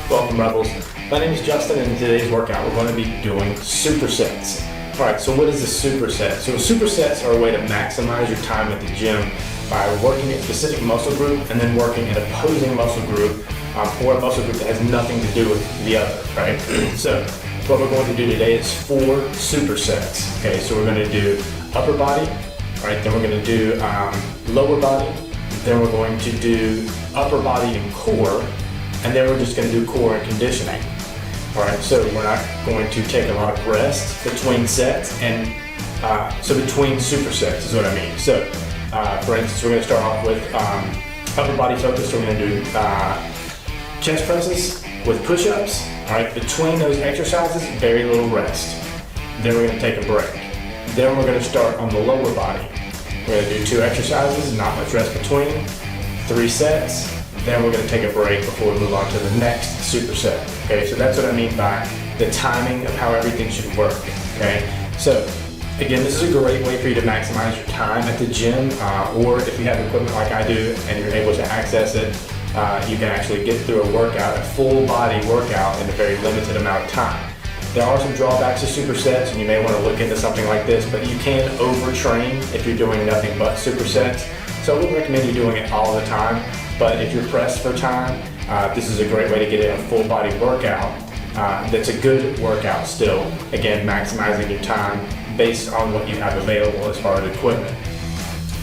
Welcome, Rebels. My name is Justin, and in today's workout we're going to be doing supersets. Alright, so what is a superset? So supersets are a way to maximize your time at the gym by working a specific muscle group and then working an opposing muscle group or a muscle group that has nothing to do with the other, right? So what we're going to do today is 4 supersets. Okay, so we're going to do upper body, alright, then we're going to do lower body, then we're going to do upper body and core, and then we're just going to do core and conditioning. Alright, so we're not going to take a lot of rest between sets, and so between supersets is what I mean. So for instance, we're going to start off with upper body focus. We're going to do chest presses with push-ups. Alright, between those exercises, very little rest. Then we're going to take a break. Then we're going to start on the lower body. We're going to do 2 exercises, not much rest between, 3 sets. Then we're going to take a break before we move on to the next superset. Okay, so that's what I mean by the timing of how everything should work. Okay, so again, this is a great way for you to maximize your time at the gym, or if you have equipment like I do and you're able to access it, you can actually get through a workout, a full body workout, in a very limited amount of time. There are some drawbacks to supersets, and you may want to look into something like this, but you can overtrain if you're doing nothing but supersets. So I wouldn't recommend you doing it all the time. But if you're pressed for time, this is a great way to get in a full body workout that's a good workout still. Again, maximizing your time based on what you have available as far as equipment.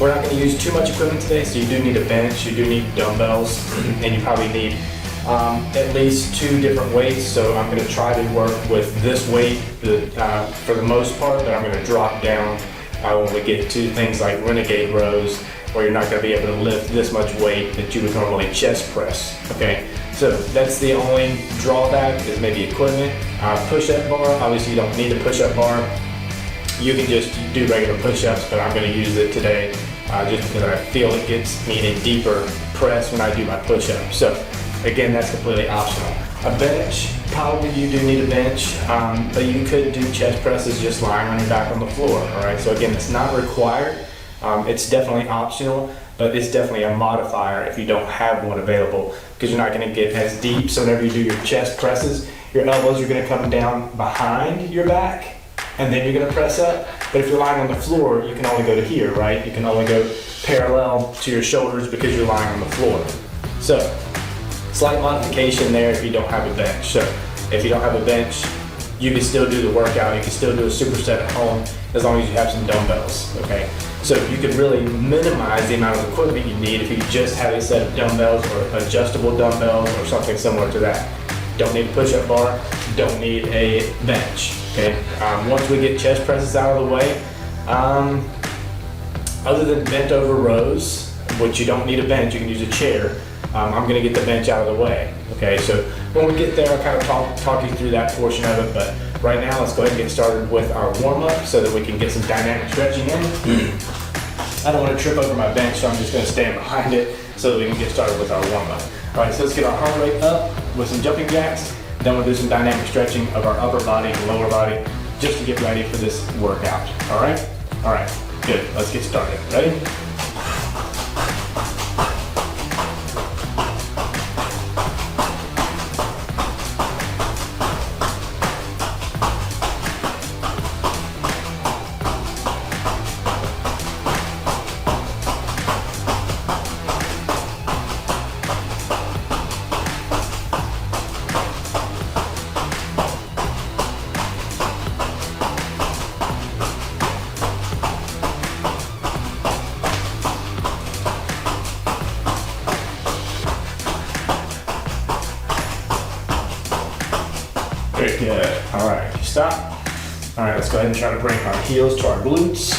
We're not going to use too much equipment today, so you do need a bench, you do need dumbbells, and you probably need at least 2 different weights. So I'm going to try to work with this weight for the most part, but I'm going to drop down when we get to things like renegade rows, where you're not going to be able to lift this much weight that you would normally chest press. Okay, so that's the only drawback, is maybe equipment. Push-up bar, obviously you don't need a push-up bar. You can just do regular push-ups, but I'm going to use it today just because I feel it gets me a deeper press when I do my push-up. So again, that's completely optional. A bench, probably you do need a bench, but you could do chest presses just lying on your back on the floor. All right, so again, it's not required. It's definitely optional, but it's definitely a modifier if you don't have one available, because you're not going to get as deep. So whenever you do your chest presses, your elbows are going to come down behind your back, and then you're going to press up. But if you're lying on the floor, you can only go to here, right? You can only go parallel to your shoulders because you're lying on the floor. So slight modification there if you don't have a bench. So if you don't have a bench, you can still do the workout. You can still do a superset at home as long as you have some dumbbells, okay? So you could really minimize the amount of equipment you need if you just have a set of dumbbells or adjustable dumbbells or something similar to that. Don't need a push-up bar, don't need a bench, okay? Once we get chest presses out of the way, other than bent over rows, which you don't need a bench, you can use a chair. I'm going to get the bench out of the way. Okay, so when we get there, I'll kind of talk you through that portion of it. But right now, let's go ahead and get started with our warm-up so that we can get some dynamic stretching in. I don't want to trip over my bench, so I'm just going to stand behind it so that we can get started with our warm-up. All right, so let's get our heart rate up with some jumping jacks. Then we'll do some dynamic stretching of our upper body and lower body just to get ready for this workout. All right? All right, good. Let's get started. Ready? Very good. All right, stop. All right, let's go ahead and try to bring our heels to our glutes,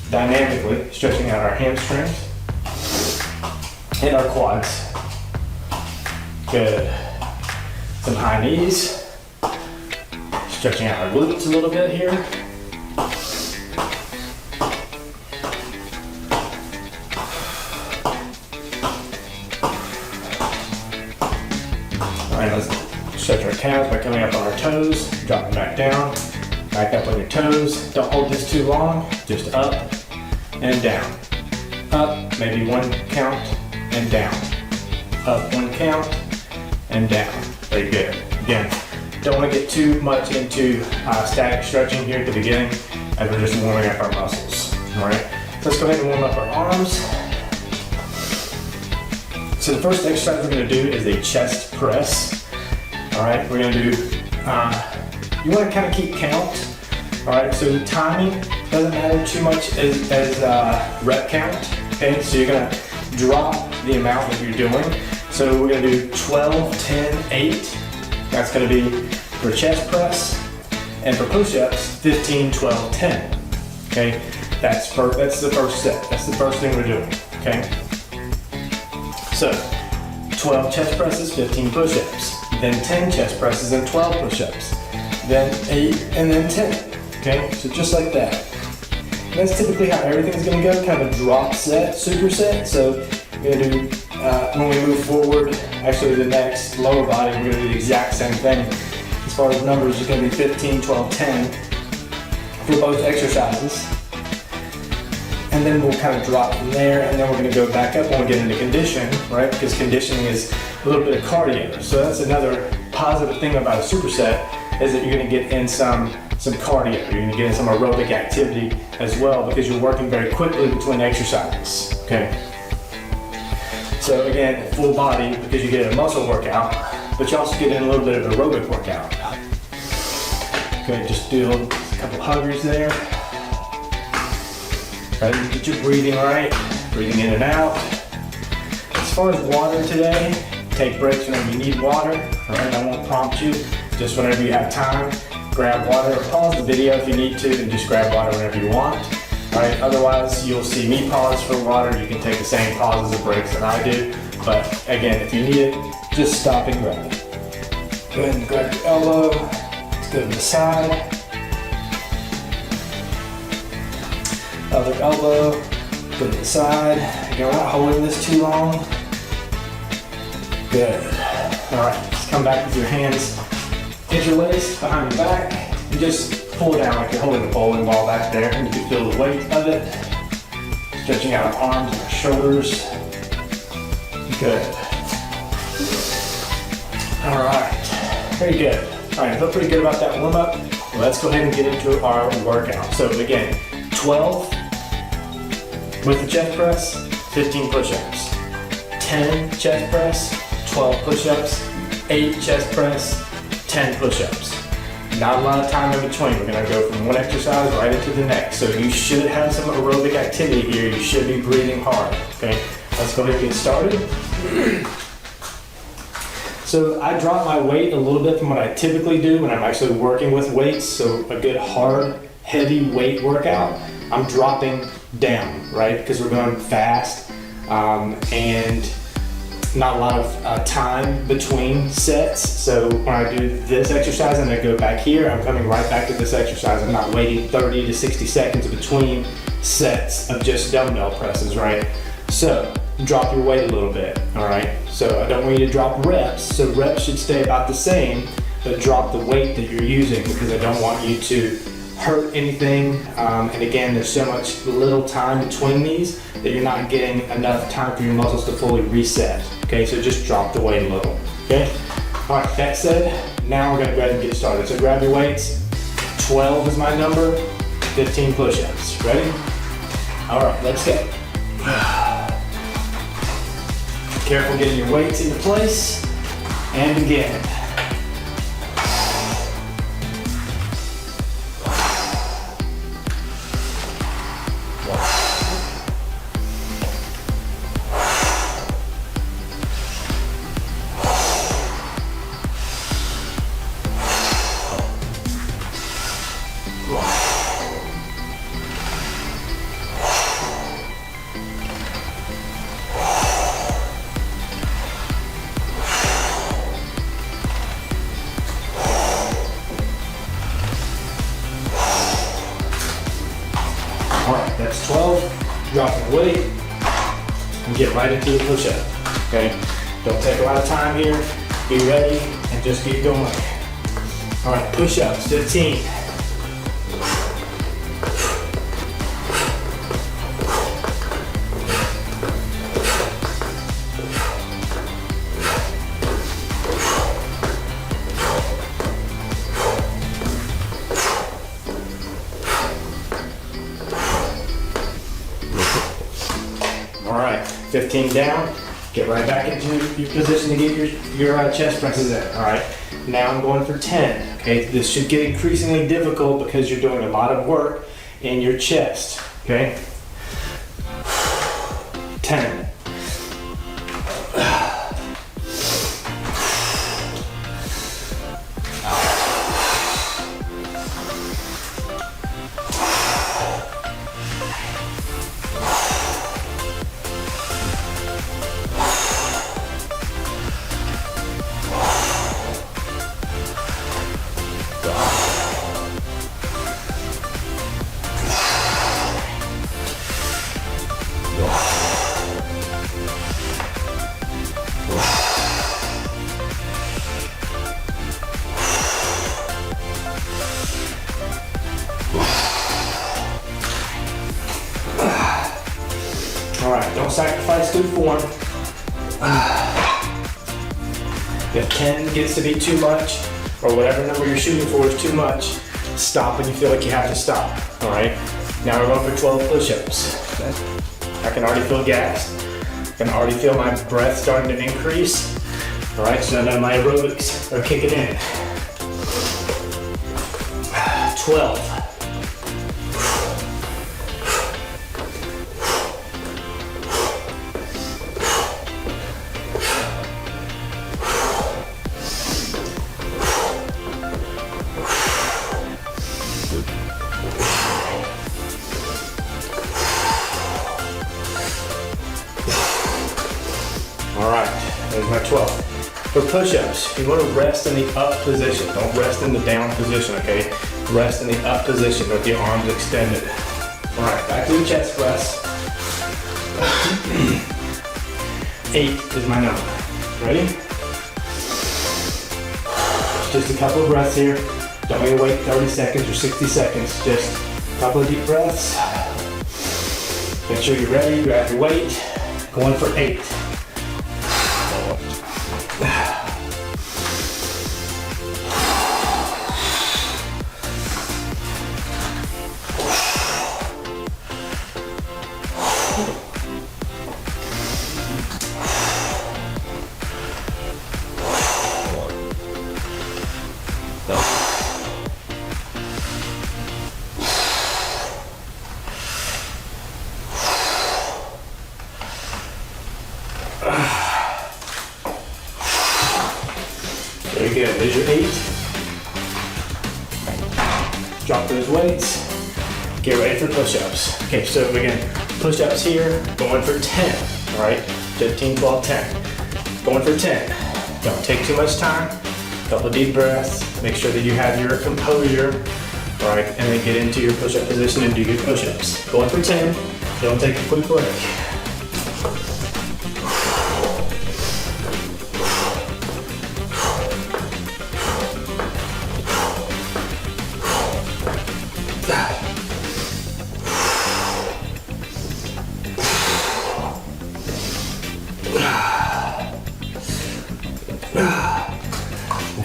dynamically stretching out our hamstrings and our quads. Good. Some high knees, stretching out our glutes a little bit here. All right, let's stretch our calves by coming up on our toes, dropping back down, back up on your toes. Don't hold this too long, just up and down. Up, maybe 1 count, and down. Up 1 count and down. Very good. Again, don't want to get too much into static stretching here at the beginning as we're just warming up our muscles. All right, so let's go ahead and warm up our arms. So the first exercise we're going to do is a chest press. All right, we're going to do, you want to kind of keep count. All right, so timing doesn't matter too much as rep count. Okay, so you're going to drop the amount that you're doing. So we're going to do 12, 10, 8. That's going to be for chest press. And for push-ups, 15, 12, 10. Okay, that's the first set. That's the first thing we're doing. Okay. So 12 chest presses, 15 push-ups. Then 10 chest presses and 12 push-ups. Then 8 and then 10. Okay, so just like that. And that's typically how everything's going to go. Kind of a drop set, superset. So we're going to do when we move forward, actually the next lower body, we're going to do the exact same thing. As far as numbers, it's going to be 15, 12, 10 for both exercises. And then we'll kind of drop from there, and then we're going to go back up when we get into condition, right? Because conditioning is a little bit of cardio. So that's another positive thing about a superset is that you're going to get in some cardio. You're going to get in some aerobic activity as well because you're working very quickly between exercises. Okay. So again, full body because you get a muscle workout, but you also get in a little bit of aerobic workout. Okay, just do a couple huggers there. Right, get your breathing right, breathing in and out. As far as water today, take breaks whenever you need water. All right, I won't prompt you. Just whenever you have time, grab water. Or pause the video if you need to, and just grab water whenever you want. All right, otherwise you'll see me pause for water. You can take the same pauses or breaks that I do. But again, if you need it, just stop and grab it. Go ahead and grab your elbow. Let's go to the side. Other elbow, go to the side. You're not holding this too long. Good. All right, just come back with your hands interlaced behind your back and just pull down like you're holding a bowling ball back there, and you can feel the weight of it. Stretching out our arms and our shoulders. Good. All right, very good. All right, I feel pretty good about that warm up. Well, let's go ahead and get into our workout. So again, 12 with the chest press, 15 push-ups. 10 chest press, 12 push-ups. 8 chest press, 10 push-ups. Not a lot of time in between. We're gonna go from one exercise right into the next. So you should have some aerobic activity here. You should be breathing hard, okay? Let's go ahead and get started. So I drop my weight a little bit from what I typically do when I'm actually working with weights. So a good hard, heavy weight workout, I'm dropping down, right? Because we're going fast and not a lot of time between sets. So when I do this exercise and I go back here, I'm coming right back to this exercise. I'm not waiting 30 to 60 seconds between sets of just dumbbell presses, right? So drop your weight a little bit, all right? So I don't want you to drop reps. So reps should stay about the same, but drop the weight that you're using because I don't want you to hurt anything. And again, there's so much little time between these that you're not getting enough time for your muscles to fully reset. Okay, so just drop the weight a little, okay? All right, that said, now we're gonna go ahead and get started. So grab your weights. 12 is my number, 15 push-ups. Ready? All right, let's go. Careful getting your weights into place, and begin. All right, that's 12. Drop the weight and get right into the push-up. Okay, don't take a lot of time here. Be ready and just keep going. All right, push-ups, 15. All right, 15 down. Get right back into your position to get your chest presses in. All right, now I'm going for 10. Okay, this should get increasingly difficult because you're doing a lot of work in your chest. Okay, 10. All right, don't sacrifice good form. If 10 gets to be too much, or whatever number you're shooting for is too much, stop when you feel like you have to stop. All right, now we're going for 12 push-ups. I can already feel gas. I can already feel my breath starting to increase. All right, so now my aerobics are kicking in. 12. All right, there's my 12. For push-ups, you want to rest in the up position. Don't rest in the down position, okay? Rest in the up position with your arms extended. All right, back to the chest press. 8 is my number. Ready? Just a couple of breaths here. Don't need to wait 30 seconds or 60 seconds. Just a couple of deep breaths. Make sure you're ready, grab your weight. Going for 8. Very good. There's your 8. Drop those weights. Get ready for push-ups. Okay, so again, push-ups here, going for 10. All right, 15, 12, 10. Going for 10. Don't take too much time. Couple of deep breaths. Make sure that you have your composure. All right, and then get into your push-up position and do your push-ups. Going for 10. Don't take a quick break.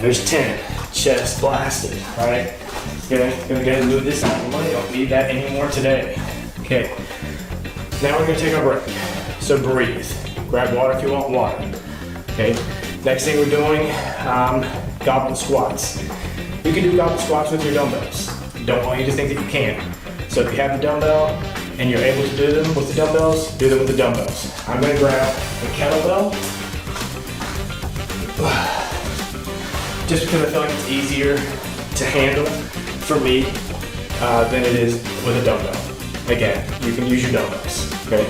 There's 10, chest blasted, all right? Gonna go ahead and move this out of the way. Don't need that anymore today. Okay, now we're gonna take our break. So breathe, grab water if you want water. Okay, next thing we're doing, goblet squats. You can do goblet squats with your dumbbells. Don't want you to think that you can't. So if you have the dumbbell and you're able to do them with the dumbbells, do them with the dumbbells. I'm gonna grab a kettlebell. Just because I feel like it's easier to handle for me than it is with a dumbbell. Again, you can use your dumbbells, okay?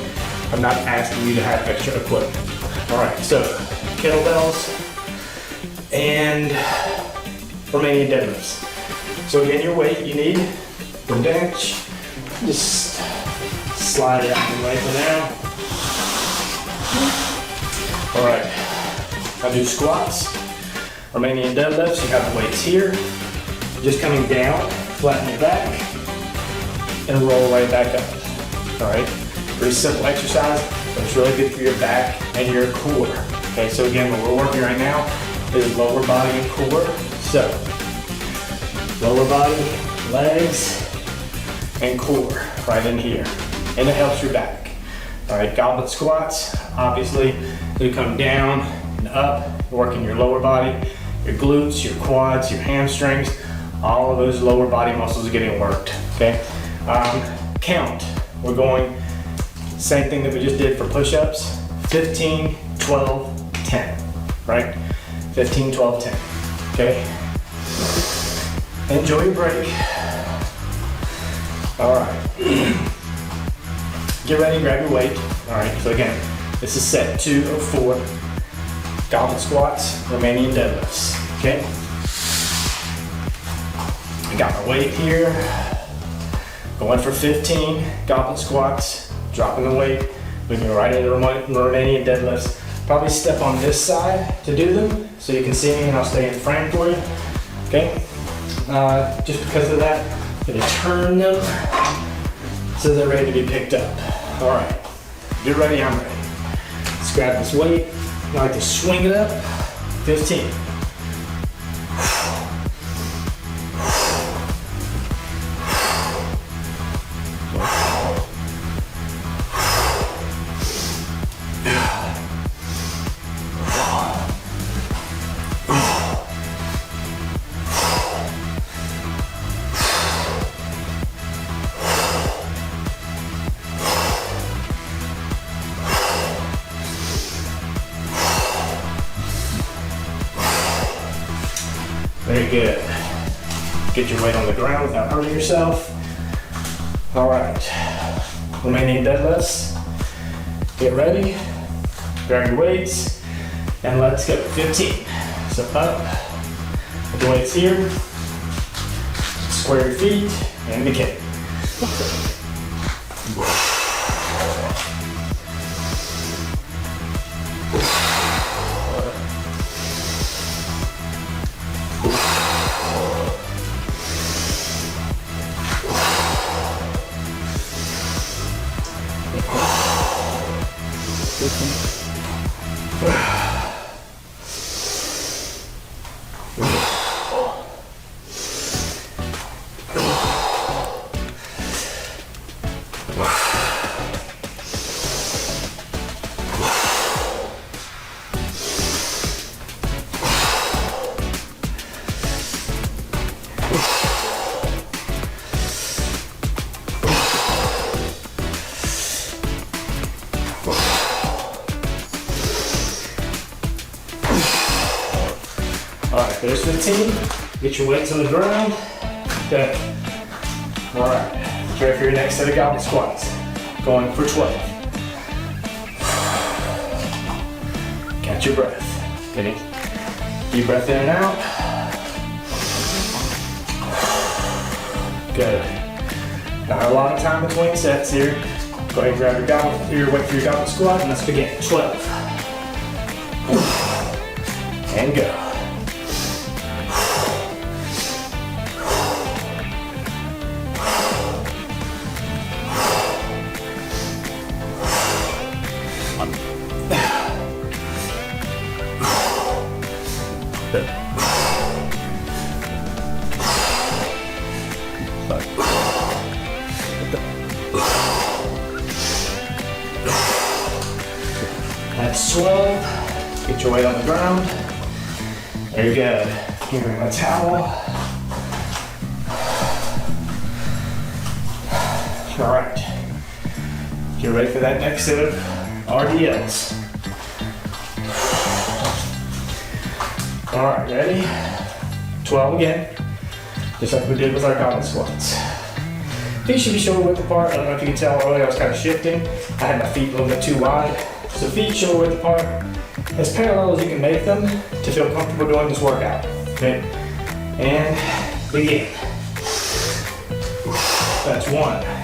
I'm not asking you to have extra equipment. All right, so kettlebells and Romanian deadlifts. So again, your weight you need for bench, just slide it out of the way for now. All right, I do squats. Romanian deadlifts, you have the weights here, just coming down, flatten your back, and roll right back up. All right, very simple exercise, but it's really good for your back and your core. Okay, so again, what we're working right now is lower body and core. So, lower body, legs, and core right in here. And it helps your back. All right, goblet squats, obviously, you come down and up, working your lower body, your glutes, your quads, your hamstrings, all of those lower body muscles are getting worked, okay? Count, we're going, same thing that we just did for push-ups, 15, 12, 10, right? 15, 12, 10, okay? Enjoy your break. All right. Get ready, grab your weight. All right, so again, this is set 2 of 4. Goblet squats, Romanian deadlifts, okay? I got my weight here. Going for 15 goblet squats, dropping the weight, moving right into Romanian deadlifts. Probably step on this side to do them so you can see me and I'll stay in frame for you, okay? Just because of that, I'm gonna turn them so they're ready to be picked up. All right, you're ready, I'm ready. Let's grab this weight. I like to swing it up, 15. Very good. Get your weight on the ground without hurting yourself. All right, Romanian deadlifts. Get ready, grab your weights, and let's go. 15. So up, with the weights here. Square your feet and begin. All right, there's 15. Get your weights on the ground. Okay. All right, get ready for your next set of goblet squats. Going for 12. Catch your breath. Getting deep breath in and out. Good. Not a lot of time between sets here. Go ahead and grab your weight for your goblet squat and let's begin. 12. And go. That's 12. Get your weight on the ground. Very good. Give me my towel. All right. Get ready for that next set of RDLs. All right, ready? 12 again, just like we did with our goblet squats. Feet should be shoulder width apart. I don't know if you can tell earlier I was kind of shifting. I had my feet a little bit too wide. So feet shoulder width apart, as parallel as you can make them to feel comfortable doing this workout. Okay, and begin. That's 1.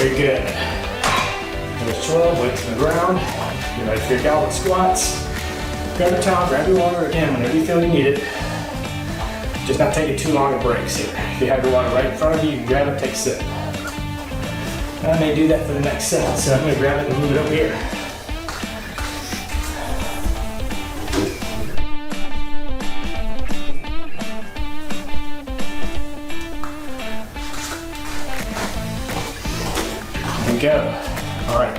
Very good. There's 12, weight to the ground. Get ready for your goblet squats. Grab your towel, grab your water again whenever you feel you need it. Just not taking too long of breaks here. If you have your water right in front of you, you can grab it, take a sip. I may do that for the next set, so I'm going to grab it and move it over here. There we go. All right.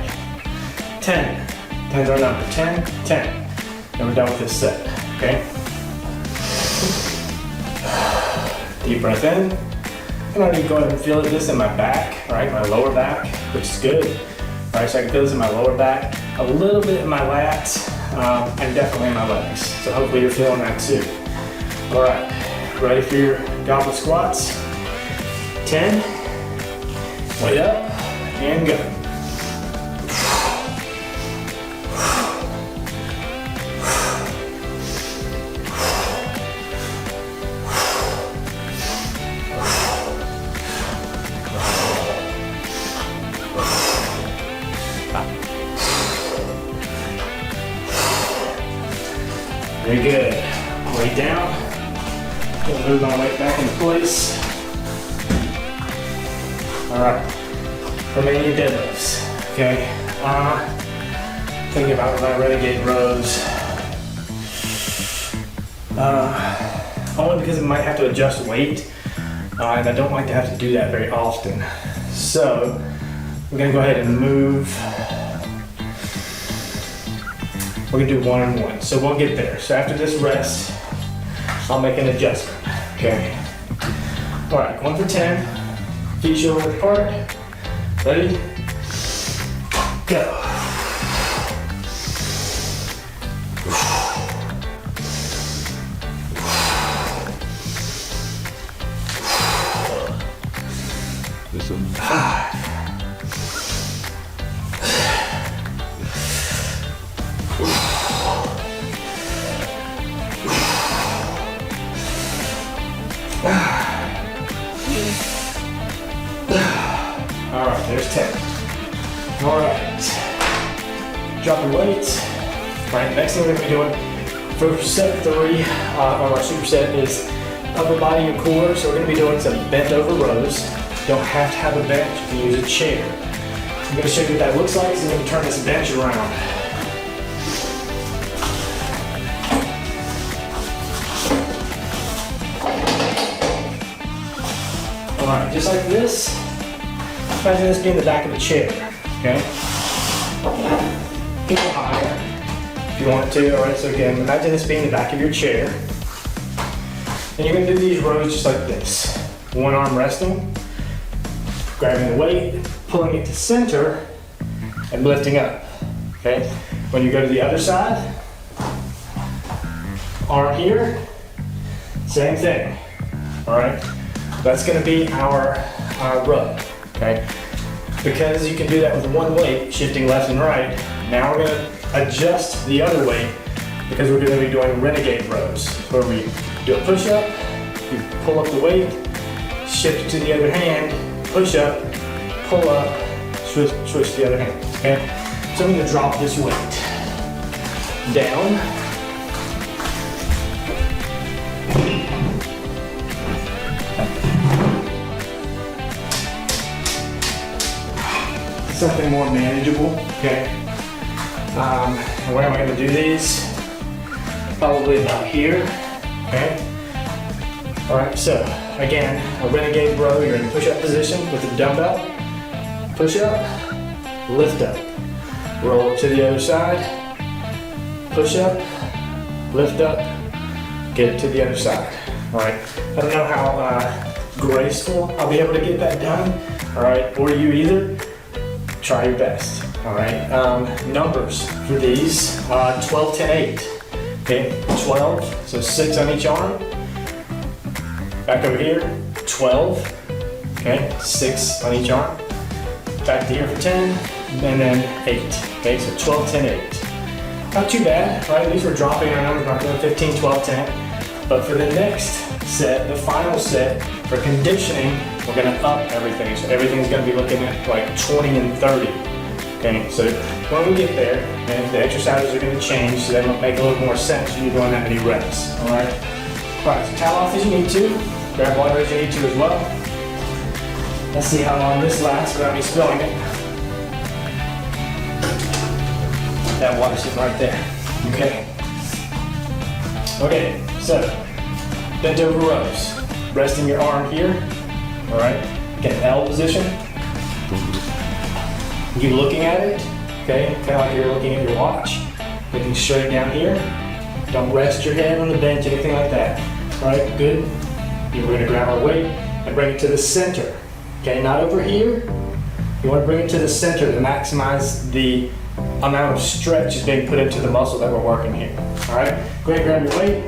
10. 10's our number. 10, 10. And we're done with this set, okay? Deep breath in. I'm already going to feel this in my back, right? My lower back, which is good. All right, so I can feel this in my lower back, a little bit in my lats, and definitely in my legs. So hopefully you're feeling that too. All right, ready for your goblet squats? 10, weight up, and go. Very good. Weight down. Gonna move my weight back into place. All right. Remaining deadlifts. Okay. Thinking about my renegade rows. Only because I might have to adjust weight, and I don't like to have to do that very often. So we're gonna go ahead and move. We're gonna do 1 and 1, so we'll get there. So after this rest, I'll make an adjustment, okay? All right, 1 for 10, feet shoulder width apart. Ready? Go. This one. 5. All right, there's 10. All right, drop your weights. All right, next thing we're gonna be doing for set 3 of our superset is upper body and core. So we're gonna be doing some bent over rows. You don't have to have a bench, you can use a chair. I'm gonna show you what that looks like, so I'm gonna turn this bench around. All right, just like this. Imagine this being the back of a chair, okay? Get it higher if you want to. All right, so again, imagine this being the back of your chair. And you're gonna do these rows just like this. One arm resting, grabbing the weight, pulling it to center, and lifting up, okay? When you go to the other side, arm here, same thing, all right? That's gonna be our row. Okay, because you can do that with one weight, shifting left and right. Now we're gonna adjust the other weight because we're gonna be doing renegade rows, where we do a push up, you pull up the weight, shift to the other hand, push up, pull up, switch to the other hand, okay? So I'm gonna drop this weight down. Something more manageable, okay? And where am I gonna do these? Probably about here, okay? All right, so again, a renegade row, you're in push-up position with the dumbbell. Push up, lift up. Roll to the other side, push up, lift up, get it to the other side. All right, I don't know how graceful I'll be able to get that done, all right, or you either. Try your best, all right? Numbers for these, 12, 10, 8, okay? 12, so 6 on each arm. Back over here, 12, okay? 6 on each arm. Back to here for 10, and then 8, okay? So 12, 10, 8. Not too bad, right? These were dropping our numbers, not doing 15, 12, 10. But for the next set, the final set, for conditioning, we're gonna up everything. So everything's gonna be looking at like 20 and 30. Okay, so when we get there, and the exercises are gonna change, so they make a little more sense when you're doing that many reps, all right? All right, so towel off as you need to, grab water as you need to as well. Let's see how long this lasts without me spilling it. That water's sitting right there, okay? Okay, so, bent over rows. Resting your arm here, all right? Get an L position. You looking at it, okay? Kind of like you're looking at your watch. Looking straight down here. Don't rest your head on the bench, anything like that. All right, good. We're gonna grab our weight and bring it to the center. Okay, not over here. You wanna bring it to the center to maximize the amount of stretch is being put into the muscle that we're working here. All right, go ahead and grab your weight.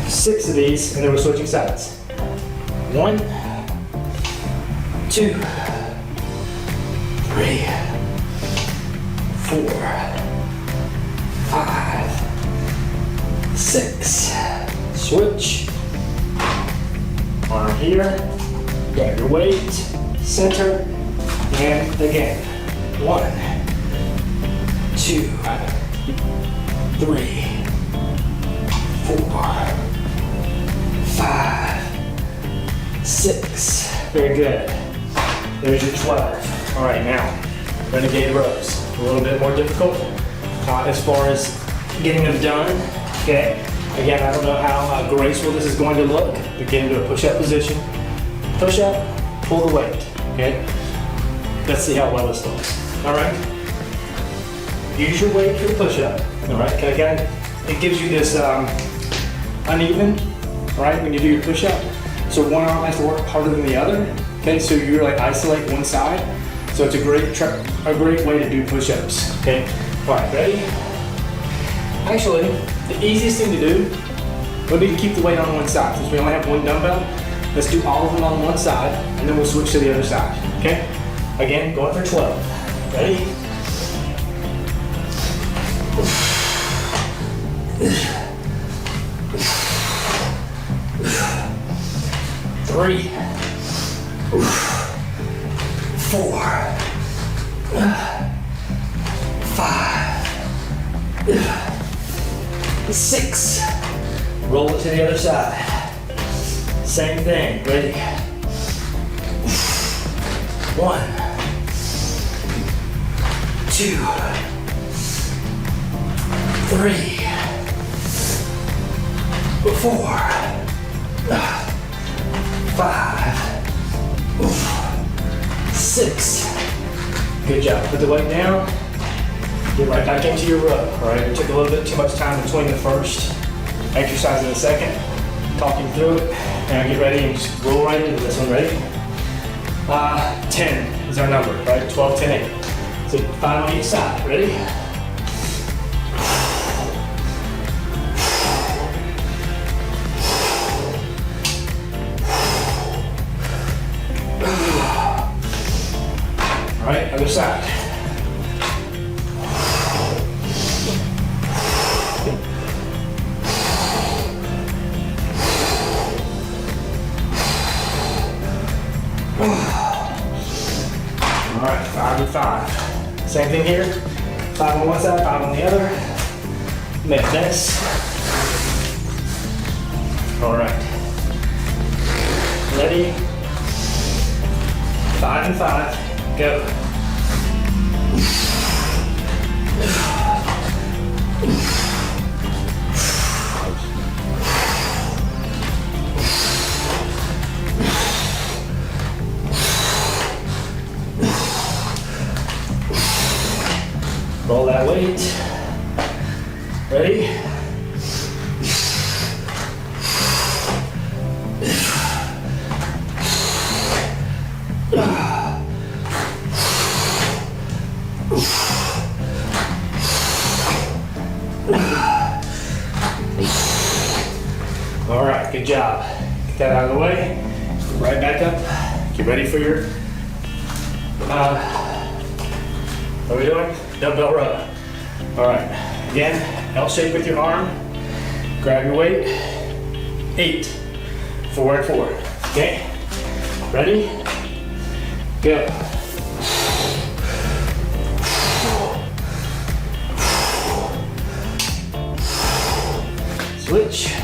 6 of these, and then we're switching sides. 1, 2, 3, 4, 5, 6. Switch. Arm here. Grab your weight. Center. And again. 1, 2, 3, 4, 5, 6. Very good. There's your 12. All right, now, renegade rows. A little bit more difficult as far as getting them done. Okay. Again, I don't know how graceful this is going to look, but get into a push-up position. Push up, pull the weight. Okay. Let's see how well this looks. All right. Use your weight for the push-up. All right. Again, it gives you this uneven, right, when you do your push-up. So one arm has to work harder than the other. Okay, so you like isolate one side. So it's a great way to do push-ups. Okay, all right, ready? Actually, the easiest thing to do would be to keep the weight on one side. Since we only have one dumbbell, let's do all of them on one side, and then we'll switch to the other side. Okay? Again, going for 12. Ready? 3, 4, 5, 6. Roll it to the other side. Same thing. Ready? 1, 2, 3, 4, 5, 6. Good job. Put the weight down. Get right back into your row. All right. We took a little bit too much time between the first exercise and the second. Talking through it. Now get ready and just roll right into this one. Ready? 10 is our number, right? 12, 10, 8. So 5 on each side. Ready? All right, other side. All right, 5 and 5. Same thing here. 5 on one side, 5 on the other. Make this. All right. Ready? 5 and 5. Go. Roll that weight. Ready? All right, good job. Get that out of the way. Right back up. Get ready for your, what are we doing? Dumbbell row. All right, again, L shape with your arm. Grab your weight. 8, 4 and 4, okay? Ready? Go. Switch.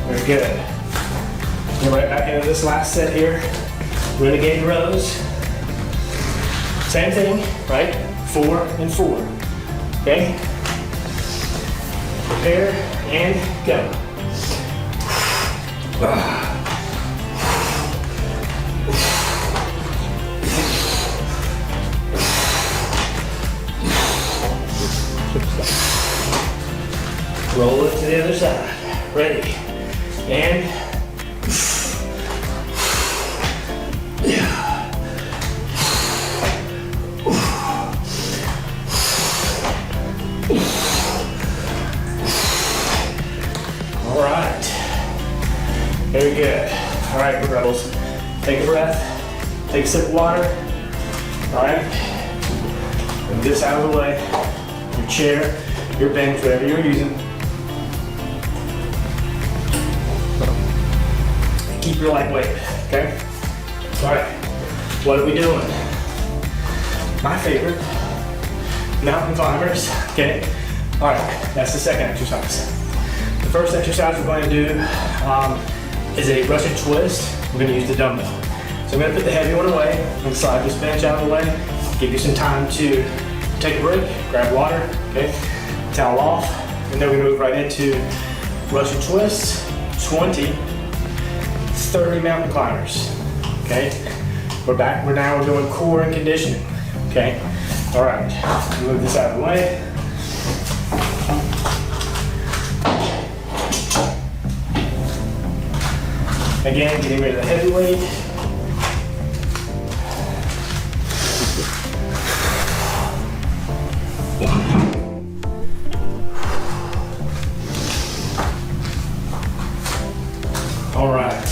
Very good. Get right back into this last set here. Renegade rows. Same thing, right? 4 and 4. Okay? Prepare and go. Roll it to the other side. Ready. And all right. Very good. All right, rebels. Take a breath. Take a sip of water. All right. Move this out of the way. Your chair, your bench, whatever you're using. Keep your light weight, okay? All right, what are we doing? My favorite, mountain climbers, okay? All right, that's the second exercise. The first exercise we're going to do is a Russian twist. We're gonna use the dumbbell. So I'm gonna put the heavy one away. I'm gonna slide this bench out of the way, give you some time to take a break, grab water, okay? Towel off, and then we move right into Russian twists, 20, 30 mountain climbers, okay? We're back, we're doing core and conditioning, okay? All right, move this out of the way. Again, getting rid of the heavy weight. All right.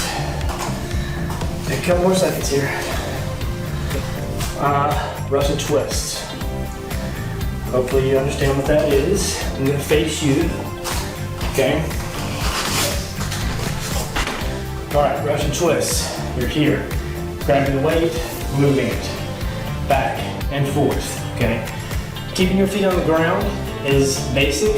Take a couple more seconds here. Russian twist. Hopefully you understand what that is. I'm gonna face you, okay? All right, Russian twist. You're here. Grabbing the weight, moving it back and forth, okay? Keeping your feet on the ground is basic.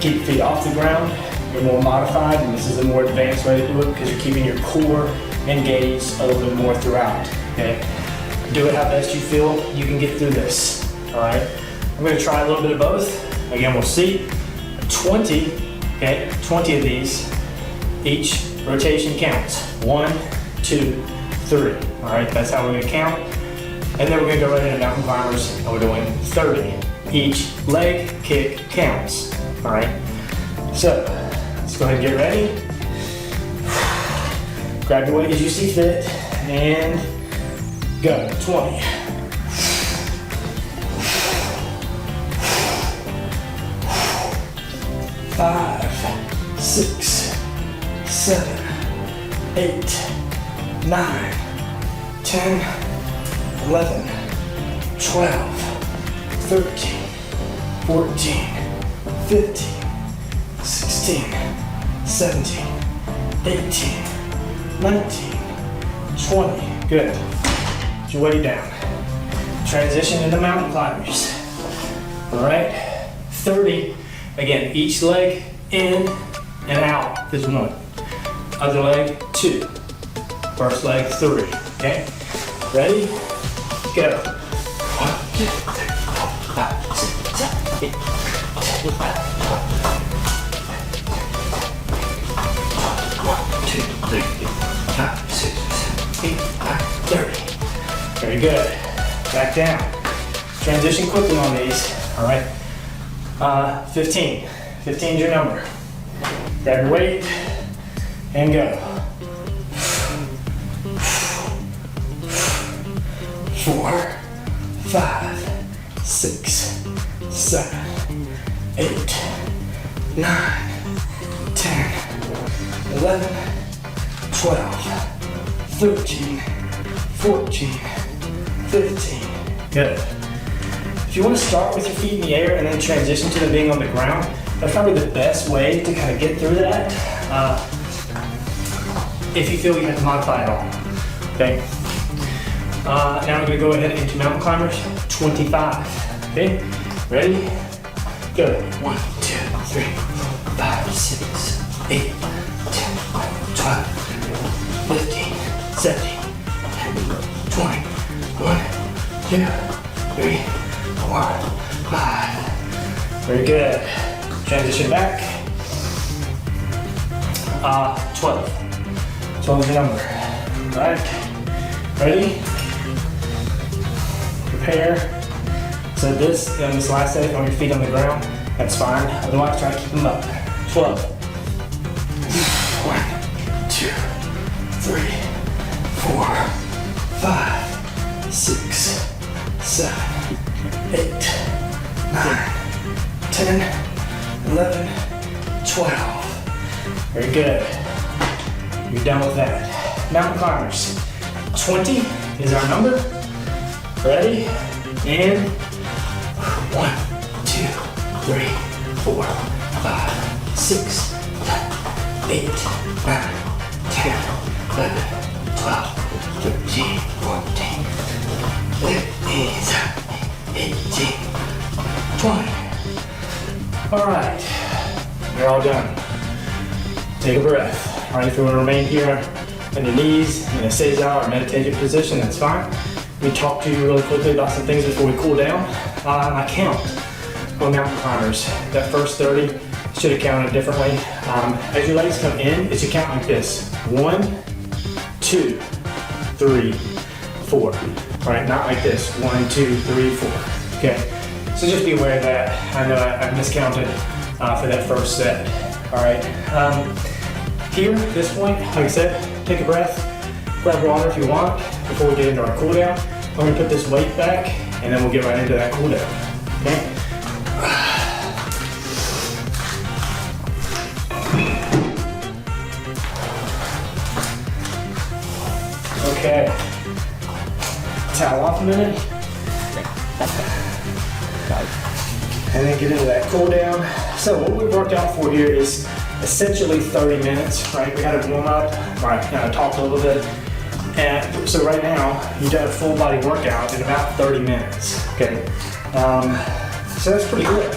Keep your feet off the ground. You're more modified, and this is a more advanced way to do it because you're keeping your core engaged a little bit more throughout, okay? Do it how best you feel you can get through this, all right? I'm gonna try a little bit of both. Again, we'll see 20, okay? 20 of these. Each rotation counts. 1, 2, 3, all right? That's how we're gonna count. And then we're gonna go right into mountain climbers, and we're doing 30. Each leg kick counts, all right? So, let's go ahead and get ready. Grab your weight as you see fit, and go. 20. 5, 6, 7, 8, 9, 10, 11, 12, 13, 14, 15, 16, 17, 18, 19, 20. Good. Put your weight down. Transition into mountain climbers. All right. 30. Again, each leg in and out is 1. Other leg, 2. First leg, 3. Okay? Ready? Go. 1, 2, 3, 4, 5, 6, 7, 8, 10, 11, 1, 2, 3, 4, 5, 6, 7, 8, 9, 30. Very good. Back down. Transition quickly on these. All right. 15. 15 is your number. Grab your weight and go. 4, 5, 6, 7, 8, 9, 10, 11, 12, 13, 14, 15. Good. If you want to start with your feet in the air and then transition to them being on the ground, that's probably the best way to kind of get through that. If you feel you have to modify it all. Okay. Now we're going to go ahead into mountain climbers 25. Okay. Ready? Go. 1, 2, 3, 5, 6, 8, 10, 12, 15, 17, 20, 1, 2, 3, 4, 5. Very good. Transition back. 12. 12 is the number. All right. Ready? Prepare. So this, on this last set, on your feet on the ground, that's fine. Otherwise, try to keep them up. 12. 1, 2, 3, 4, 5, 6, 7, 8, 9, 10, 11, 12. Very good. You're done with that. Mountain climbers. 20 is our number. Ready? And 1, 2, 3, 4, 5, 6, 7, 8, 9, 10, 11, 12, 13, 14, 15, 18, 20. All right, you're all done. Take a breath. All right, if you want to remain here on your knees in a seiza or meditative position, that's fine. We talk to you really quickly about some things before we cool down. I count on mountain climbers. That first 30 should have counted differently. As your legs come in, it should count like this. 1, 2, 3, 4. All right, not like this. 1, 2, 3, 4. Okay, so just be aware of that. I know I miscounted for that first set. All right, here, at this point, like I said, take a breath, grab water if you want before we get into our cool down. I'm gonna put this weight back and then we'll get right into that cool down, okay? Okay, towel off a minute. And then get into that cool down. So what we've worked out for here is essentially 30 minutes, right? We had a warm up, right? Kind of talked a little bit. And so right now, you've done a full body workout in about 30 minutes, okay? So that's pretty good.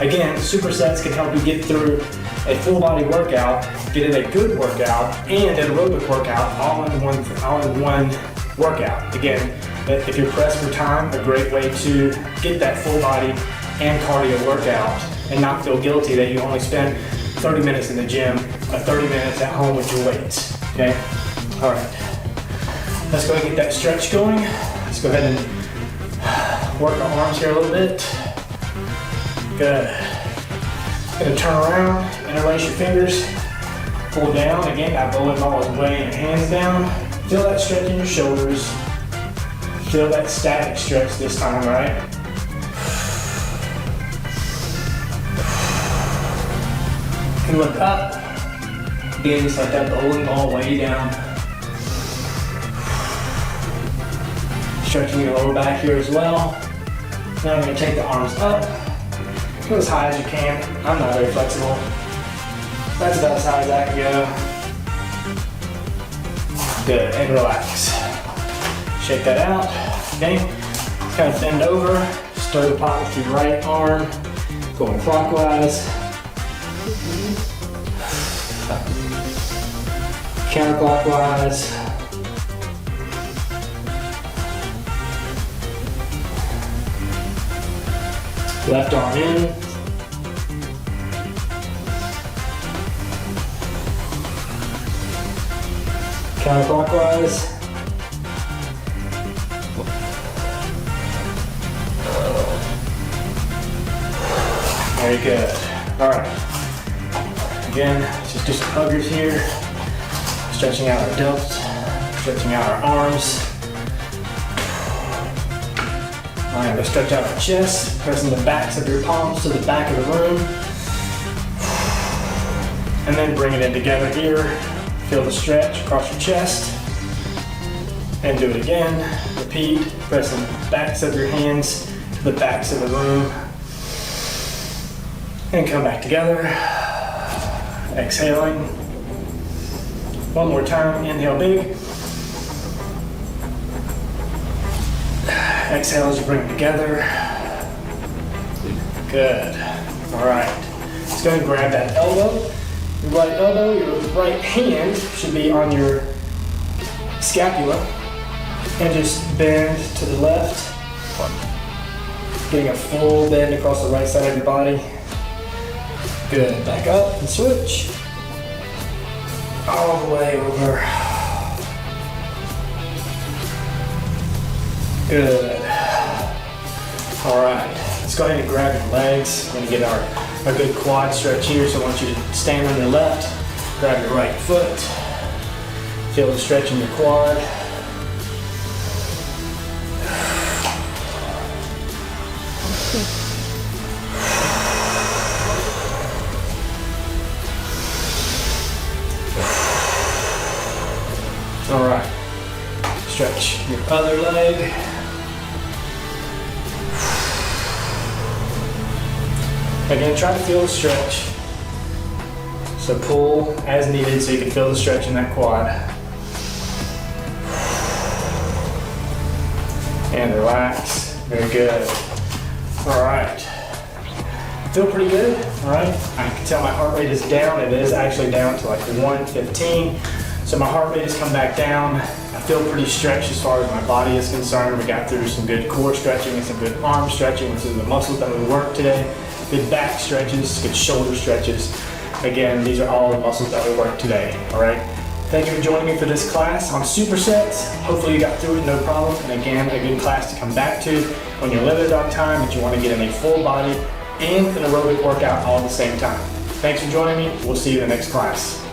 Again, supersets can help you get through a full body workout, get in a good workout, and an aerobic workout all in one workout. Again, if you're pressed for time, a great way to get that full body and cardio workout and not feel guilty that you only spent 30 minutes in the gym or 30 minutes at home with your weights, okay? All right, let's go ahead and get that stretch going. Let's go ahead and work our arms here a little bit. Good. Gonna turn around, interlace your fingers, pull down. Again, that bowling ball is weighing your hands down. Feel that stretch in your shoulders. Feel that static stretch this time, right? And look up. Again, just let that bowling ball weigh you down. Stretching your lower back here as well. Now I'm going to take the arms up. Go as high as you can. I'm not very flexible. That's about as high as I can go. Good, and relax. Shake that out, okay? Kind of bend over, stir the pot with your right arm, going clockwise. Counterclockwise. Left arm in. Counterclockwise. Very good. All right. Again, just do some huggers here. Stretching out our delts, stretching out our arms. All right, let's stretch out our chest, pressing the backs of your palms to the back of the room. And then bring it in together here. Feel the stretch across your chest. And do it again. repeat, pressing the backs of your hands to the backs of the room. And come back together. Exhaling. One more time, inhale big. Exhale as you bring it together. Good. All right. Let's go ahead and grab that elbow. Your right elbow, your right hand should be on your scapula. And just bend to the left. Getting a full bend across the right side of your body. Good. Back up and switch. All the way over. Good. All right. Let's go ahead and grab your legs. We're going to get our good quad stretch here. So I want you to stand on your left, grab your right foot. Feel the stretch in your quad. All right, stretch your other leg. Again, try to feel the stretch. So pull as needed so you can feel the stretch in that quad. And relax, very good. All right, feel pretty good, all right? I can tell my heart rate is down. It is actually down to like 115. So my heart rate has come back down. I feel pretty stretched as far as my body is concerned. We got through some good core stretching and some good arm stretching, which is the muscles that we worked today. Good back stretches, good shoulder stretches. Again, these are all the muscles that we worked today, all right? Thank you for joining me for this class on supersets. Hopefully you got through it no problem. And again, a good class to come back to when you're limited on time, but you want to get in a full body and an aerobic workout all at the same time. Thanks for joining me. We'll see you in the next class.